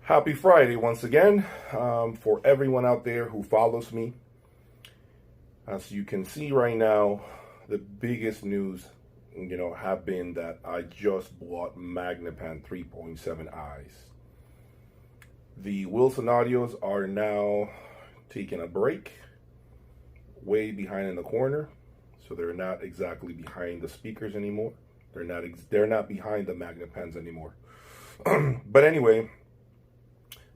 Happy Friday once again for everyone out there who follows me. As you can see right now, the biggest news, have been that I just bought Magnapan 3.7 eyes. The Wilson Audios are now taking a break, way behind in the corner, so they're not exactly behind the speakers anymore. They're not behind the Magnapans anymore. But anyway,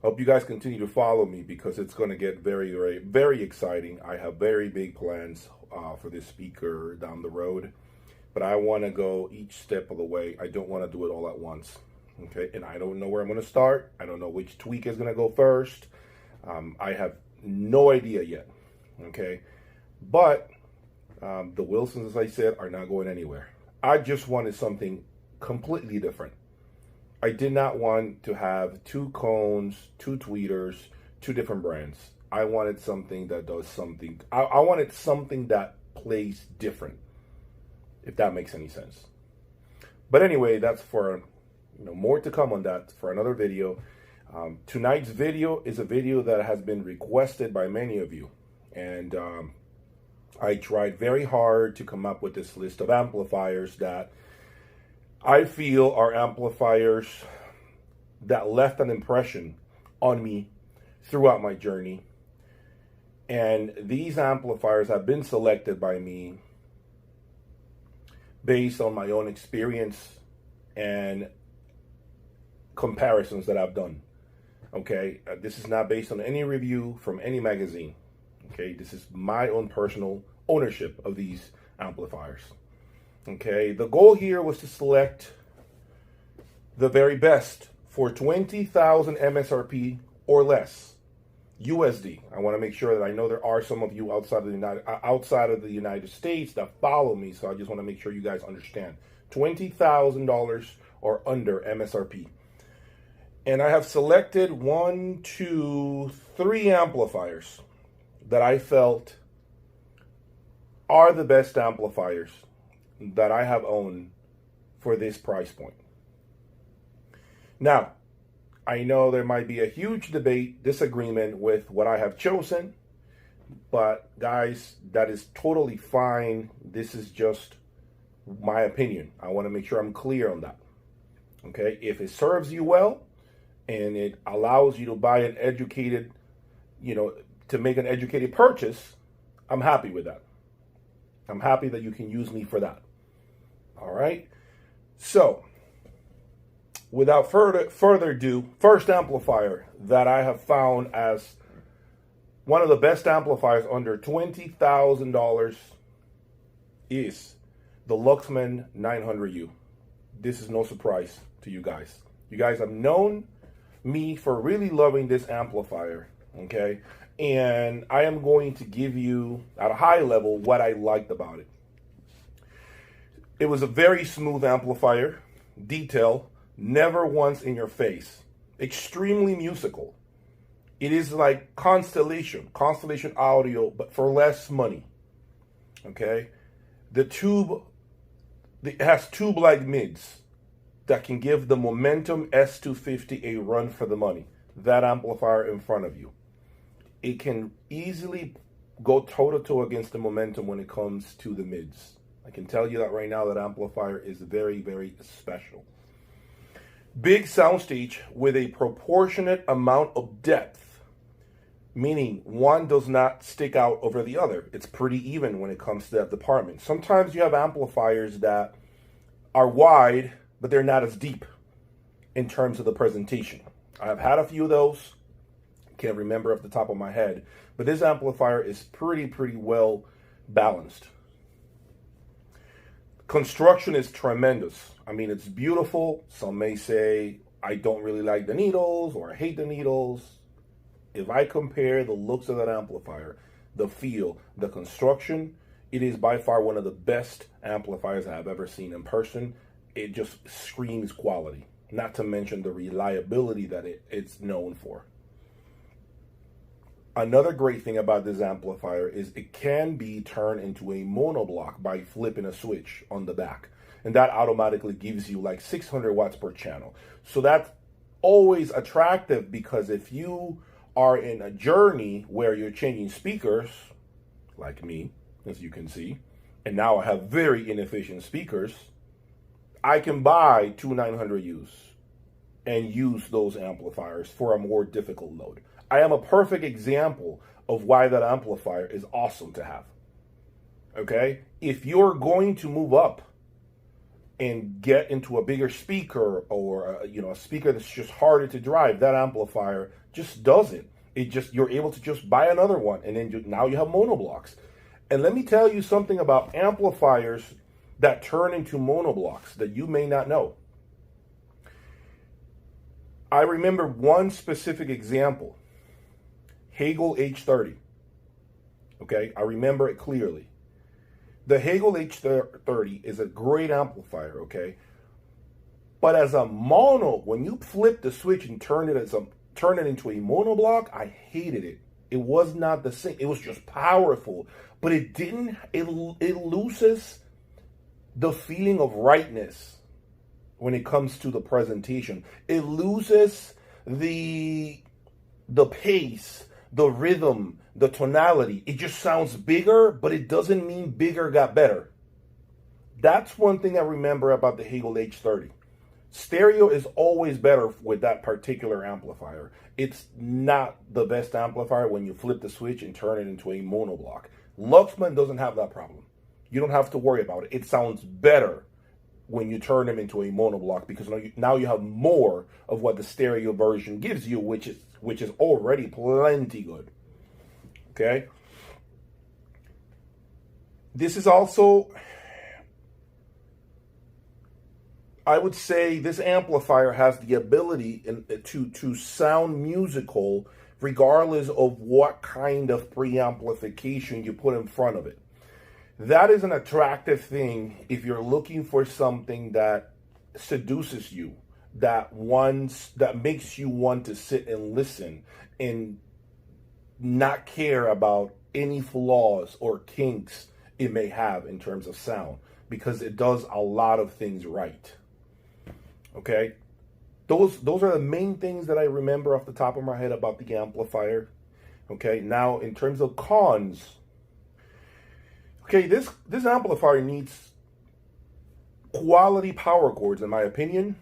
hope you guys continue to follow me because it's going to get very, very, very exciting. I have very big plans for this speaker down the road, but I want to go each step of the way. I don't want to do it all at once. Okay, and I don't know where I'm going to start. I don't know which tweak is going to go first. I have no idea yet. Okay, but the Wilsons, as I said, are not going anywhere. I just wanted something completely different. I did not want to have two cones, two tweeters, two different brands. I wanted something that does something. I wanted something that plays different, if that makes any sense. But anyway, that's for more to come on that for another video. Tonight's video is a video that has been requested by many of you, and I tried very hard to come up with this list of amplifiers that I feel are amplifiers that left an impression on me throughout my journey. And these amplifiers have been selected by me based on my own experience and comparisons that I've done. Okay, this is not based on any review from any magazine. Okay, this is my own personal ownership of these amplifiers. Okay, the goal here was to select the very best for 20,000 MSRP or less USD. I want to make sure that I know there are some of you outside of the United States that follow me, so I just want to make sure you guys understand $20,000 or under MSRP. And I have selected 1, 2, 3 amplifiers that I felt are the best amplifiers that I have owned for this price point. Now, I know there might be a huge debate, disagreement with what I have chosen, but guys, that is totally fine. This is just my opinion. I want to make sure I'm clear on that. Okay, if it serves you well and it allows you to buy an educated, to make an educated purchase, I'm happy with that. I'm happy that you can use me for that. All right. So, without further ado, first amplifier that I have found as one of the best amplifiers under $20,000 is the Luxman 900U. This is no surprise to you guys. You guys have known me for really loving this amplifier, okay? And I am going to give you, at a high level, what I liked about it. It was a very smooth amplifier, detail, never once in your face, extremely musical. It is like Constellation audio, but for less money, okay? It has tube-like mids that can give the Momentum S250 a run for the money. That amplifier in front of you. It can easily go toe-to-toe against the Momentum when it comes to the mids. I can tell you that right now, that amplifier is very, very special. Big soundstage with a proportionate amount of depth, meaning one does not stick out over the other. It's pretty even when it comes to that department. Sometimes you have amplifiers that are wide, but they're not as deep in terms of the presentation. I've had a few of those. Can't remember off the top of my head, but this amplifier is pretty well balanced. Construction is tremendous. I mean, it's beautiful. Some may say I don't really like the needles or I hate the needles. If I compare the looks of that amplifier, the feel, the construction, it is by far one of the best amplifiers I've ever seen in person. It just screams quality, not to mention the reliability that it's known for. Another great thing about this amplifier is it can be turned into a monoblock by flipping a switch on the back. And that automatically gives you like 600 watts per channel. So that always attractive, because if you are in a journey where you're changing speakers, like me, as you can see, and now I have very inefficient speakers, I can buy two 900Us and use those amplifiers for a more difficult load. I am a perfect example of why that amplifier is awesome to have. Okay? If you're going to move up and get into a bigger speaker, or a speaker that's just harder to drive, that amplifier just does it. You're able to just buy another one, and then now you have monoblocks. And let me tell you something about amplifiers that turn into monoblocks that you may not know. I remember one specific example, Hagel H30. Okay, I remember it clearly. The Hagel H30 is a great amplifier, okay? But as a mono, when you flip the switch and turn it into a monoblock, I hated it. It was not the same. It was just powerful, but it loses the feeling of rightness when it comes to the presentation. It loses the pace, the rhythm, the tonality. It just sounds bigger, but it doesn't mean bigger got better. That's one thing I remember about the Hagel H30. Stereo is always better with that particular amplifier. It's not the best amplifier when you flip the switch and turn it into a monoblock. Luxman doesn't have that problem. You don't have to worry about it. It sounds better when you turn them into a monoblock, because now you have more of what the stereo version gives you, which is already plenty good. Okay? This is also, I would say this amplifier has the ability to sound musical regardless of what kind of preamplification you put in front of it. That is an attractive thing if you're looking for something that seduces you, that makes you want to sit and listen and not care about any flaws or kinks it may have in terms of sound, because it does a lot of things right. Okay? Those are the main things that I remember off the top of my head about the amplifier. Okay, now in terms of cons, okay, this amplifier needs quality power cords, in my opinion,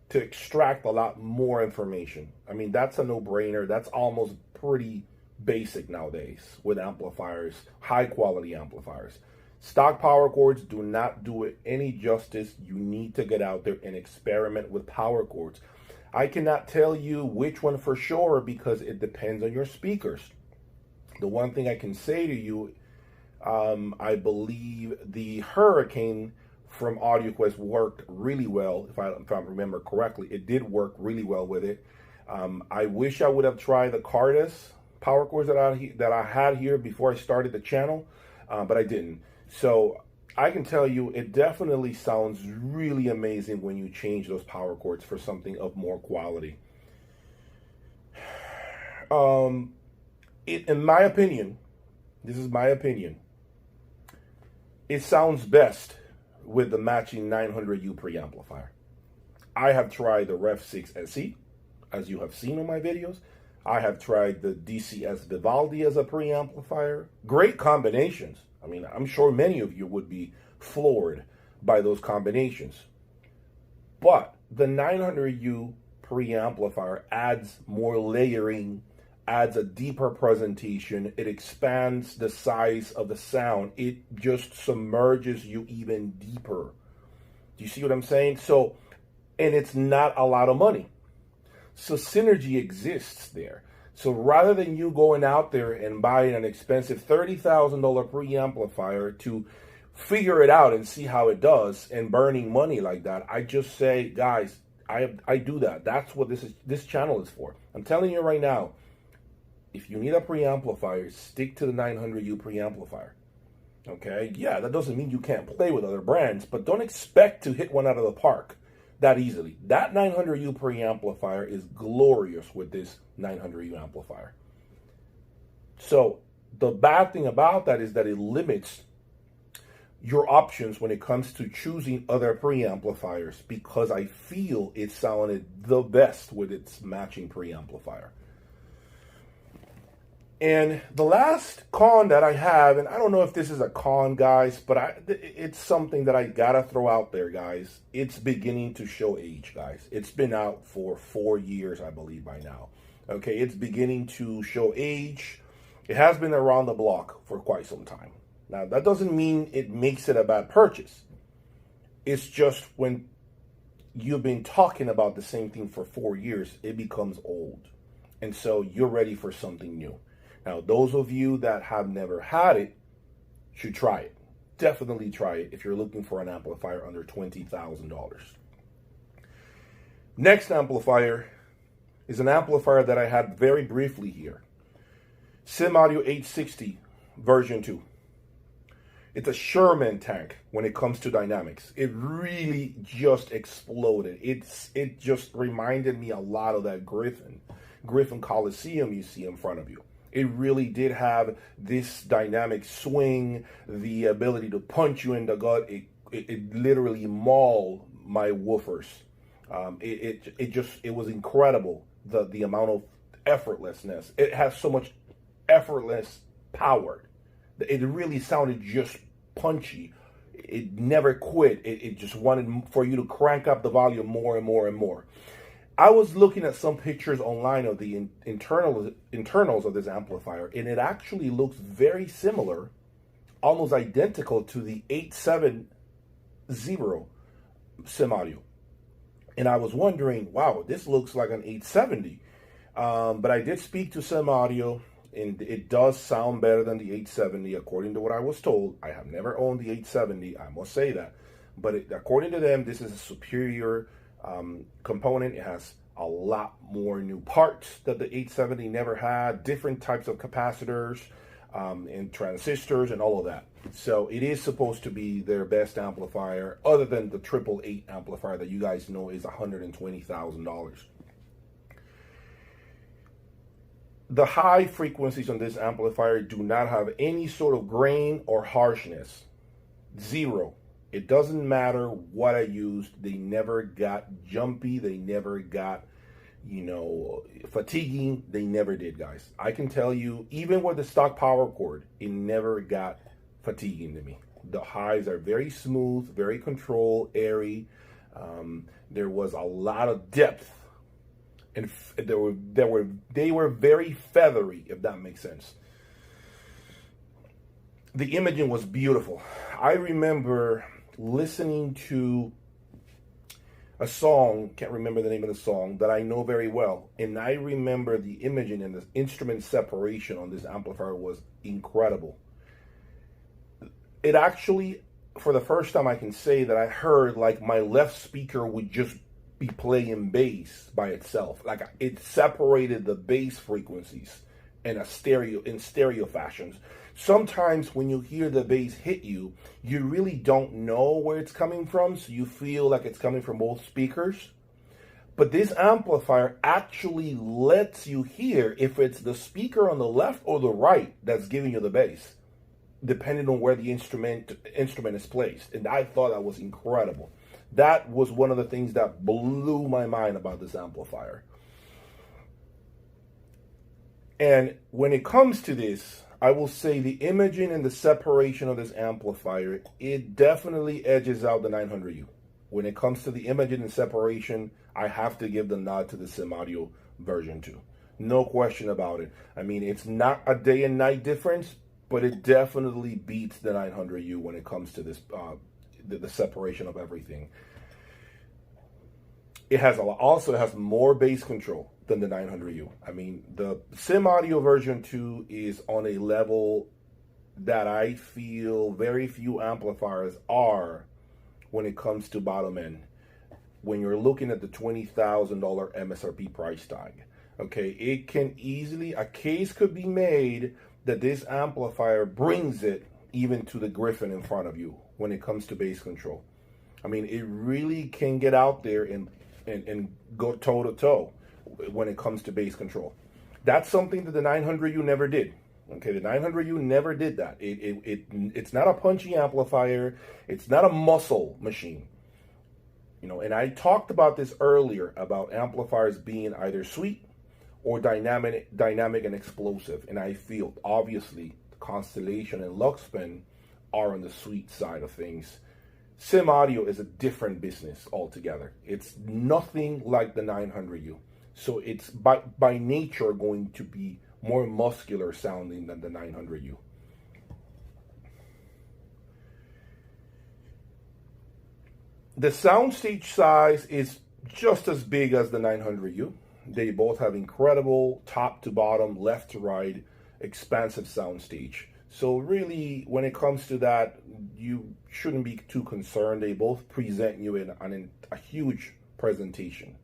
to extract a lot more information. I mean, that's a no-brainer. That's almost pretty basic nowadays with amplifiers, high-quality amplifiers. Stock power cords do not do it any justice. You need to get out there and experiment with power cords. I cannot tell you which one for sure, because it depends on your speakers. The one thing I can say to you, I believe the Hurricane from AudioQuest worked really well. If I remember correctly, it did work really well with it. I wish I would have tried the Cardus power cords that I had here before I started the channel, but I didn't. So I can tell you, it definitely sounds really amazing when you change those power cords for something of more quality. In my opinion, this is my opinion, it sounds best with the matching 900U preamplifier. I have tried the Ref 6 SE, as you have seen on my videos. I have tried the DCS Vivaldi as a preamplifier. Great combinations. I mean, I'm sure many of you would be floored by those combinations. But the 900U preamplifier adds more layering, adds a deeper presentation. It expands the size of the sound. It just submerges you even deeper. Do you see what I'm saying? So, and it's not a lot of money. So synergy exists there. So rather than you going out there and buying an expensive $30,000 preamplifier to figure it out and see how it does and burning money like that, I just say, guys, I do that. That's what this channel is for. I'm telling you right now, if you need a preamplifier, stick to the 900U preamplifier. Okay? Yeah, that doesn't mean you can't play with other brands, but don't expect to hit one out of the park that easily. That 900U preamplifier is glorious with this 900U amplifier. So the bad thing about that is that it limits your options when it comes to choosing other preamplifiers, because I feel it sounded the best with its matching preamplifier. And the last con that I have, and I don't know if this is a con, guys, but it's something that I gotta throw out there, guys. It's beginning to show age, guys. It's been out for 4 years, I believe, by now. Okay, it's beginning to show age. It has been around the block for quite some time. Now, that doesn't mean it makes it a bad purchase. It's just when you've been talking about the same thing for 4 years, it becomes old. And so you're ready for something new. Now, those of you that have never had it should try it. Definitely try it if you're looking for an amplifier under $20,000. Next amplifier is an amplifier that I had very briefly here. SimAudio 860 version 2. It's a Sherman tank when it comes to dynamics. It really just exploded. It just reminded me a lot of that Griffin Coliseum you see in front of you. It really did have this dynamic swing, the ability to punch you in the gut. It literally mauled my woofers. It was incredible, the amount of effortlessness. It has so much effortless power. It really sounded just punchy. It never quit. It just wanted for you to crank up the volume more and more and more. I was looking at some pictures online of the internals of this amplifier, and it actually looks very similar, almost identical to the 870 SimAudio. And I was wondering, wow, this looks like an 870. But I did speak to SimAudio, and it does sound better than the 870, according to what I was told. I have never owned the 870, I must say that. But according to them, this is a superior component. It has a lot more new parts that the 870 never had, different types of capacitors and transistors and all of that. So it is supposed to be their best amplifier, other than the 888 amplifier that you guys know is $120,000. The high frequencies on this amplifier do not have any sort of grain or harshness. Zero. It doesn't matter what I used. They never got jumpy. They never got, fatiguing. They never did, guys. I can tell you, even with the stock power cord, it never got fatiguing to me. The highs are very smooth, very controlled, airy. There was a lot of depth, and they were very feathery, if that makes sense. The imaging was beautiful. I remember listening to a song, can't remember the name of the song, that I know very well. And I remember the imaging and the instrument separation on this amplifier was incredible. It actually, for the first time, I can say that I heard like my left speaker would just be playing bass by itself. Like it separated the bass frequencies in stereo fashions. Sometimes when you hear the bass hit you, you really don't know where it's coming from, so you feel like it's coming from both speakers. But this amplifier actually lets you hear if it's the speaker on the left or the right that's giving you the bass, depending on where the instrument is placed. And I thought that was incredible. That was one of the things that blew my mind about this amplifier. And when it comes to this, I will say the imaging and the separation of this amplifier, it definitely edges out the 900U. When it comes to the imaging and separation, I have to give the nod to the SimAudio version 2. No question about it. I mean, it's not a day and night difference, but it definitely beats the 900U when it comes to this, the separation of everything. It also has more bass control than the 900U. I mean, the SimAudio version 2 is on a level that I feel very few amplifiers are when it comes to bottom end, when you're looking at the $20,000 MSRP price tag. Okay, it can easily, a case could be made that this amplifier brings it even to the Griffin in front of you when it comes to bass control. I mean, it really can get out there and go toe to toe when it comes to bass control. That's something that the 900U never did. Okay, the 900U never did that. It's not a punchy amplifier. It's not a muscle machine. You know, and I talked about this earlier about amplifiers being either sweet or dynamic and explosive. And I feel obviously Constellation and Luxman are on the sweet side of things. Sim Audio is a different business altogether. It's nothing like the 900U. So it's by nature going to be more muscular sounding than the 900U. The soundstage size is just as big as the 900U. They both have incredible top to bottom, left to right, expansive soundstage. So really, when it comes to that, you shouldn't be too concerned. They both present you in a huge presentation.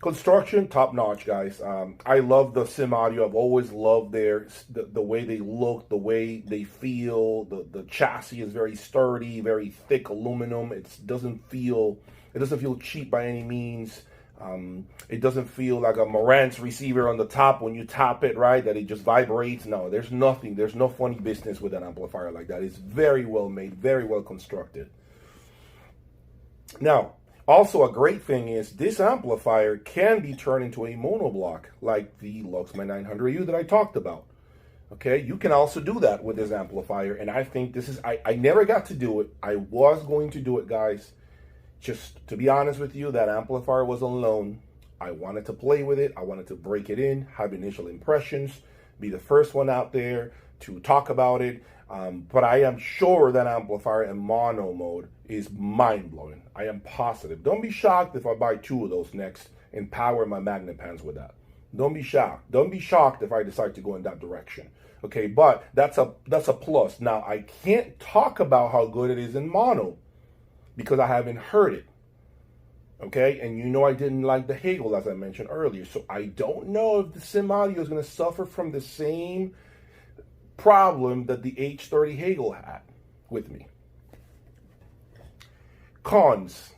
Construction, top notch, guys. I love the Sim Audio. I've always loved the way they look, the way they feel. The chassis is very sturdy, very thick aluminum. It doesn't feel cheap by any means. It doesn't feel like a Marantz receiver on the top when you tap it, right? That it just vibrates. No, there's no funny business with an amplifier like that. It's very well made, very well constructed. Now, also a great thing is this amplifier can be turned into a monoblock like the Luxman 900U that I talked about. Okay, you can also do that with this amplifier, and I think this is, I never got to do it. I was going to do it, guys. Just to be honest with you, that amplifier was on loan. I wanted to play with it. I wanted to break it in, have initial impressions, be the first one out there to talk about it. But I am sure that amplifier in mono mode is mind-blowing. I am positive. Don't be shocked if I buy 2 of those next and power my magnet pans with that. Don't be shocked. Don't be shocked if I decide to go in that direction. Okay, but that's a plus. Now, I can't talk about how good it is in mono because I haven't heard it. Okay, and you know I didn't like the Hagel, as I mentioned earlier. So I don't know if the Sim Audio is going to suffer from the same problem that the H30 Hagel had with me. Cons.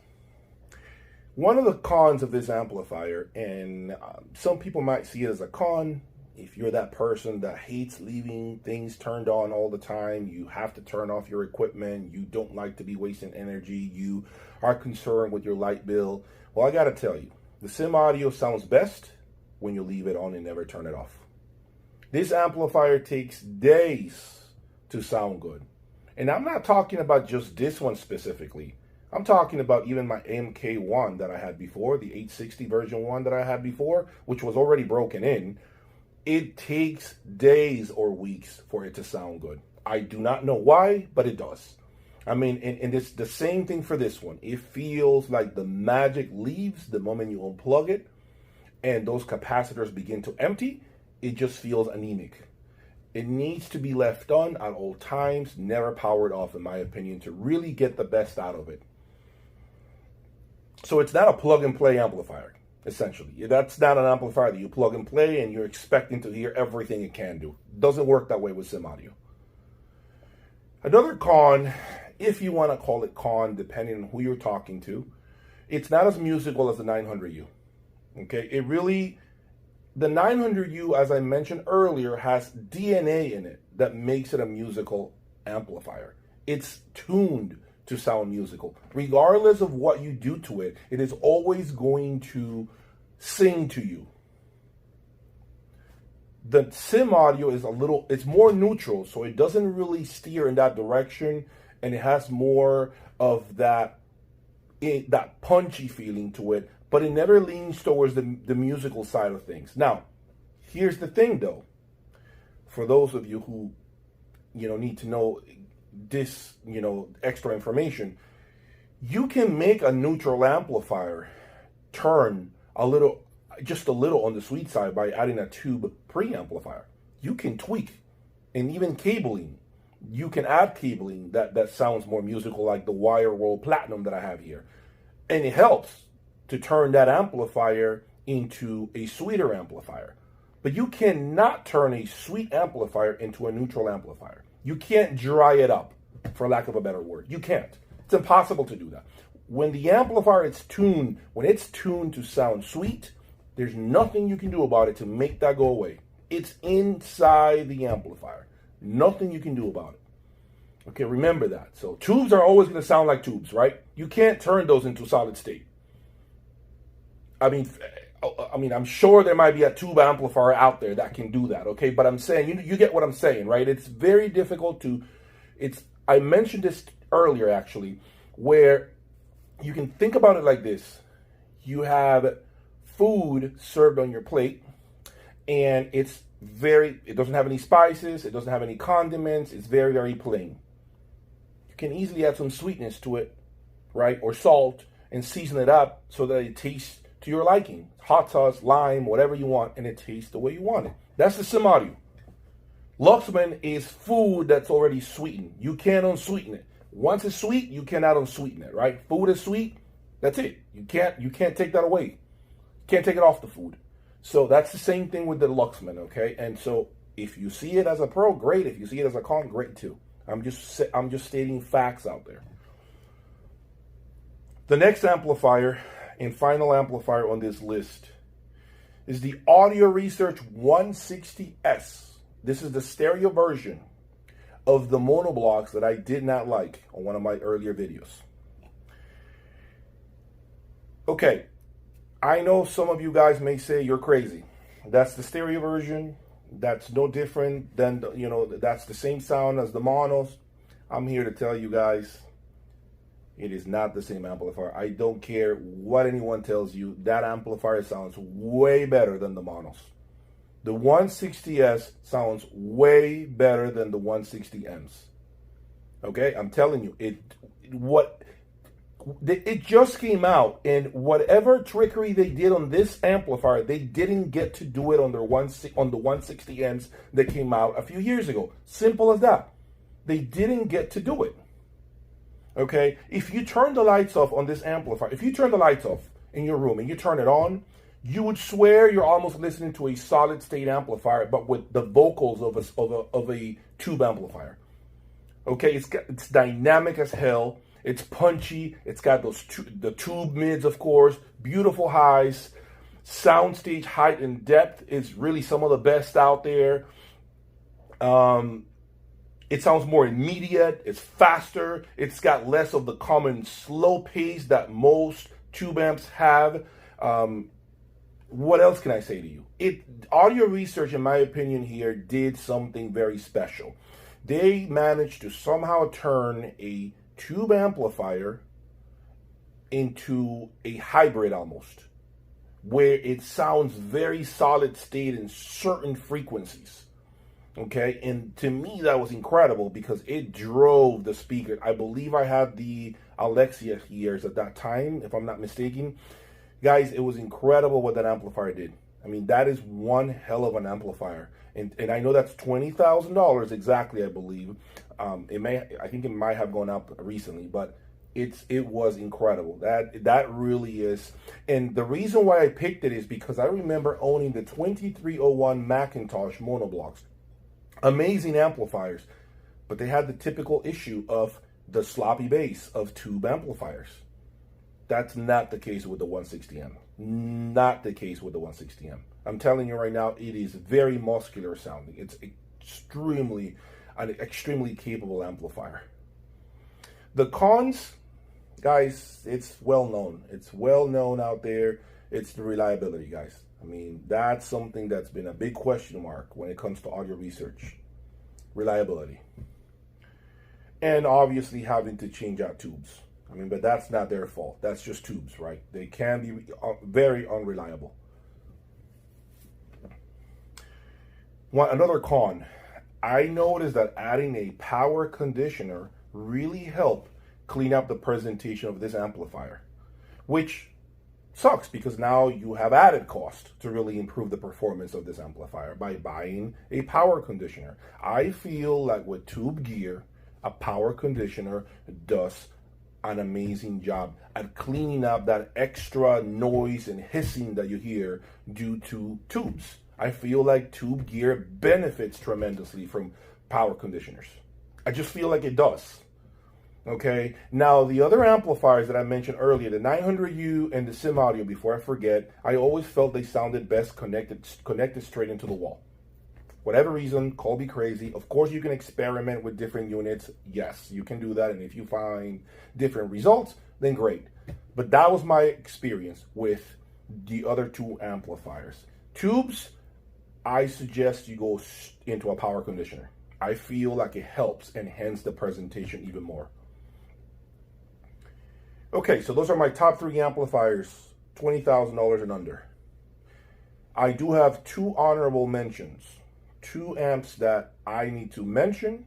One of the cons of this amplifier, and some people might see it as a con, if you're that person that hates leaving things turned on all the time, you have to turn off your equipment, you don't like to be wasting energy, you are concerned with your light bill. Well, I gotta tell you, the Sim Audio sounds best when you leave it on and never turn it off. This amplifier takes days to sound good. And I'm not talking about just this one specifically. I'm talking about even my MK1 that I had before, the 860 version 1 that I had before, which was already broken in. It takes days or weeks for it to sound good. I do not know why, but it does. I mean, and it's the same thing for this one. It feels like the magic leaves the moment you unplug it and those capacitors begin to empty. It just feels anemic. It needs to be left on at all times, never powered off, in my opinion, to really get the best out of it. So it's not a plug and play amplifier, essentially. That's not an amplifier that you plug and play and you're expecting to hear everything it can do. It doesn't work that way with Sim Audio. Another con, if you want to call it con, depending on who you're talking to, it's not as musical as the 900U. Okay, the 900U, as I mentioned earlier, has DNA in it that makes it a musical amplifier. It's tuned to sound musical. Regardless of what you do to it, it is always going to sing to you. The Sim Audio is it's more neutral, so it doesn't really steer in that direction, and it has more of that punchy feeling to it, but it never leans towards the musical side of things. Now, here's the thing though, for those of you who, need to know this, extra information, you can make a neutral amplifier turn just a little on the sweet side by adding a tube preamplifier. You can tweak, and even cabling. You can add cabling that sounds more musical, like the wire roll platinum that I have here. And it helps to turn that amplifier into a sweeter amplifier. But you cannot turn a sweet amplifier into a neutral amplifier. You can't dry it up, for lack of a better word. You can't. It's impossible to do that. When the amplifier is tuned, when it's tuned to sound sweet, there's nothing you can do about it to make that go away. It's inside the amplifier. Nothing you can do about it. Okay, remember that. So tubes are always going to sound like tubes, right? You can't turn those into solid state. I mean, I'm sure there might be a tube amplifier out there that can do that, okay? But I'm saying, you get what I'm saying, right? It's very difficult to, I mentioned this earlier, actually, where you can think about it like this. You have food served on your plate, and it doesn't have any spices, it doesn't have any condiments, it's very, very plain. You can easily add some sweetness to it, right? Or salt, and season it up so that it tastes to your liking. Hot sauce, lime, whatever you want, and it tastes the way you want it. That's the sim audio. Luxman is food that's already sweetened. You can't unsweeten it. Once it's sweet, you cannot unsweeten it, right? Food is sweet, that's it. You can't take that away. You can't take it off the food. So that's the same thing with the Luxman, okay? And so if you see it as a pro, great. If you see it as a con, great too. I'm just stating facts out there. The next amplifier and final amplifier on this list is the Audio Research 160S. This is the stereo version of the monoblocks that I did not like on one of my earlier videos. Okay, I know some of you guys may say you're crazy. That's the stereo version. That's no different than, that's the same sound as the monos. I'm here to tell you guys, it is not the same amplifier. I don't care what anyone tells you. That amplifier sounds way better than the monos. The 160S sounds way better than the 160Ms. Okay, I'm telling you, it just came out, and whatever trickery they did on this amplifier, they didn't get to do it on the 160Ms that came out a few years ago. Simple as that. They didn't get to do it. Okay, if you turn the lights off on this amplifier, if you turn the lights off in your room and you turn it on, you would swear you're almost listening to a solid state amplifier, but with the vocals of a tube amplifier. Okay, it's dynamic as hell. It's punchy. It's got the tube mids, of course, beautiful highs. Soundstage height and depth is really some of the best out there. It sounds more immediate. It's faster. It's got less of the common slow pace that most tube amps have. What else can I say to you? Audio Research, in my opinion, here did something very special. They managed to somehow turn a tube amplifier into a hybrid almost, where it sounds very solid state in certain frequencies. Okay, and to me that was incredible because it drove the speaker. I believe I had the Alexa ears at that time, if I'm not mistaken. Guys, it was incredible what that amplifier did. I mean, that is one hell of an amplifier. And I know that's $20,000 exactly, I believe. I think it might have gone up recently, but it was incredible. That really is. And the reason why I picked it is because I remember owning the 2301 Macintosh monoblocks. Amazing amplifiers, but they had the typical issue of the sloppy bass of tube amplifiers. That's not the case with the 160M. Not the case with the 160M. I'm telling you right now, it is very muscular sounding. It's an extremely capable amplifier. The cons, guys, it's well known. It's well known out there. It's the reliability, guys. I mean, that's something that's been a big question mark when it comes to Audio Research. Reliability. And obviously having to change out tubes. I mean, but that's not their fault. That's just tubes, right? They can be very unreliable. Another con. I noticed that adding a power conditioner really helped clean up the presentation of this amplifier, which sucks because now you have added cost to really improve the performance of this amplifier by buying a power conditioner. I feel like with tube gear, a power conditioner does an amazing job at cleaning up that extra noise and hissing that you hear due to tubes. I feel like tube gear benefits tremendously from power conditioners. I just feel like it does. Okay, now the other amplifiers that I mentioned earlier, the 900U and the Sim Audio, before I forget, I always felt they sounded best connected straight into the wall. whatever reason, call me crazy. Of course, you can experiment with different units. Yes, you can do that. And if you find different results, then great. But that was my experience with the other two amplifiers. Tubes, I suggest you go into a power conditioner. I feel like it helps enhance the presentation even more. Okay, so those are my top 3 amplifiers, $20,000 and under. I do have 2 honorable mentions, 2 amps that I need to mention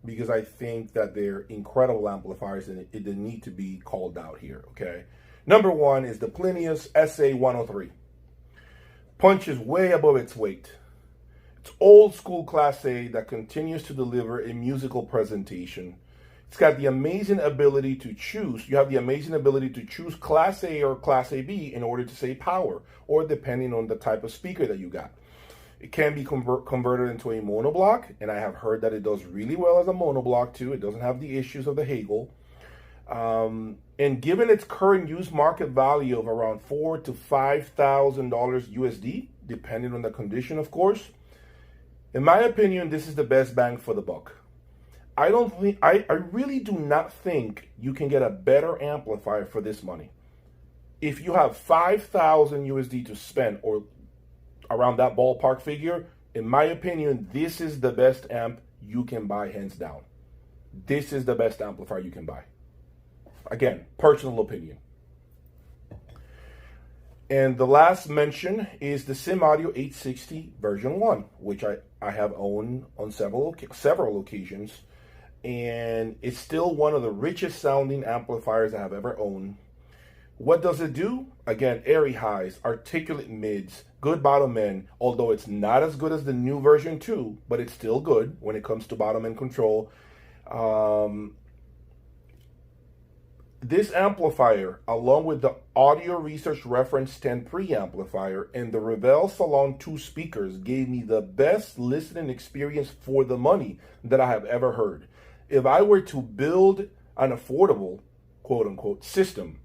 because I think that they're incredible amplifiers and they need to be called out here, okay? Number 1 is the Plinius SA103. Punches way above its weight. It's old school Class A that continues to deliver a musical presentation. It's got the amazing ability to choose. You have the amazing ability to choose Class A or Class AB in order to say power, or depending on the type of speaker that you got. It can be converted into a monoblock, and I have heard that it does really well as a monoblock too. It doesn't have the issues of the Hagel. And given its current used market value of around $4,000 to $5,000 USD, depending on the condition, of course, in my opinion, this is the best bang for the buck. I really do not think you can get a better amplifier for this money. If you have $5,000 USD to spend, or around that ballpark figure, in my opinion, this is the best amp you can buy, hands down. This is the best amplifier you can buy. Again, personal opinion. And the last mention is the Sim Audio 860 version 1, which I have owned on several occasions. And it's still one of the richest sounding amplifiers I have ever owned. What does it do? Again, airy highs, articulate mids, good bottom end, although it's not as good as the new version 2, but it's still good when it comes to bottom end control. This amplifier, along with the Audio Research Reference 10 preamplifier and the Revel Salon 2 speakers, gave me the best listening experience for the money that I have ever heard. If I were to build an affordable, quote unquote, system,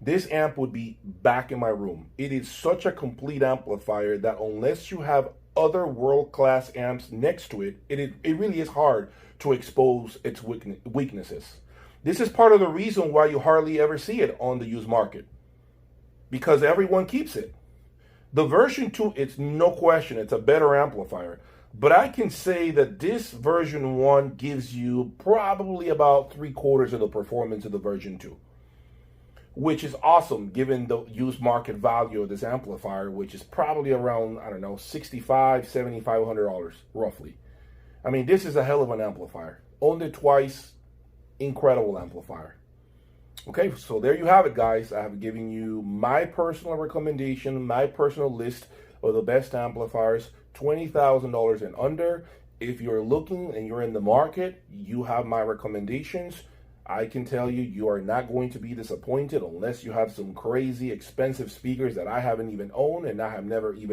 this amp would be back in my room. It is such a complete amplifier that unless you have other world-class amps next to it, it really is hard to expose its weaknesses. This is part of the reason why you hardly ever see it on the used market, because everyone keeps it. The version 2, it's no question, it's a better amplifier. But I can say that this version 1 gives you probably about 3/4 of the performance of the version 2, which is awesome given the used market value of this amplifier, which is probably around, I don't know, $6,500, $7,500 roughly. I mean, this is a hell of an amplifier. Owned it twice, incredible amplifier. Okay, so there you have it, guys. I have given you my personal recommendation, my personal list of the best amplifiers, $20,000 and under. If you're looking and you're in the market, you have my recommendations. I can tell you, you are not going to be disappointed unless you have some crazy expensive speakers that I haven't even owned and I have never even